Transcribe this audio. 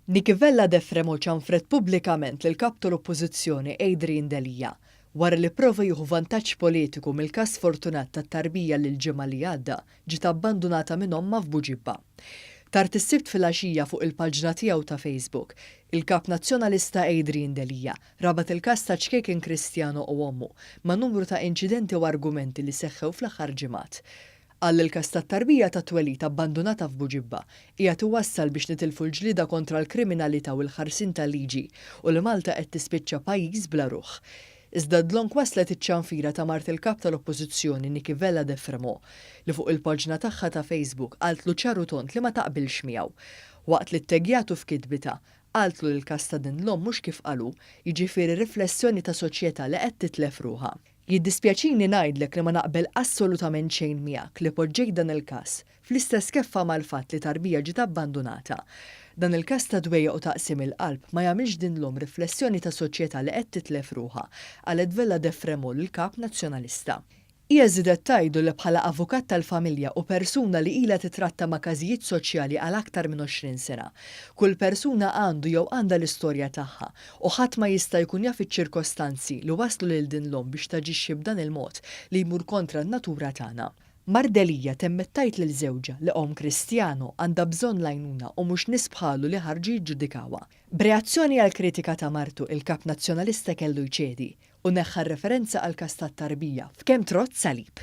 Nikivella Defremo ċanfret pubblikament lil kap tal-Oppożizzjoni Adrian Delija wara li prova jieħu vantaġġ politiku mill-każ Fortunat tat-tarbija li l-ġimgħa li għadda ġiet abbandunata minn omma f'Buġibba. Tard is-sibt filgħaxija fuq il-paġna tiegħu ta' Facebook, il-kap nazzjonalista Adrian Delija rabat il-każ ta' ċkejken Kristjano u ommu ma' numru ta' inċidenti u argumenti li seħħew fl-aħħar ġimgħat. Għall il-każ tat-tarbija ta' twelid abbandunata f'Buġibba qiegħed iwassal biex nitilfu l-ġlieda kontra l-kriminalità u l-ħarsien tal-liġi u li Malta qed tispiċċa pajjiż bla ruħ. Iżda dlonk waslet iċ-ċanfira ta' Mart il-kap tal-Oppożizzjoni Nikivella Defremo li fuq il-paġna tagħha ta' Facebook qaltlu ċaru tont li ma taqbilx miegħu. Waqt li ttegjatu f'kitbita qaltlu li l-każ ta' din l-omm mhux kif qalu, jiġifieri riflessjoni ta' soċjetà li qed titlef ruħha. Jiddispjaċini ngħidlek li ma naqbel assolutament xejn miegħek li poġġejt dan il-każ fl-istess keffa mal-fatt li tarbija ġiet abbandunata. Dan il-każ ta' dwejja u taqsim il-qalb ma jagħmilx din l-omm riflessjoni ta' soċjetà li qed titlef ruħha qalet Vella Defremo lill-kap nazzjonalista. Hija żiedet tgħidu li bħala avukat tal-familja u persuna li ilha titratta ma' każijiet soċjali għal aktar minn 20 sena. Kull persuna għandu jew għandha l-istorja tagħha u ħadd ma jista' jkun jaf iċ-ċirkostanzi li waslu lil din l-omm biex taġixxi b'dan il-mod li jmur kontra n-natura tagħna. Mar Delija temmet tgħid lil żewġha li omm Kristjano għandha bżonn l-għajnuna u mhux nies bħalu li ħarġu jiġġudikawha. B'reazzjoni għall kritika ta' martu il-kap nazzjonalista kellu jċedi u neħħa referenza għal każ tat-tarbija f'kemm trott salib.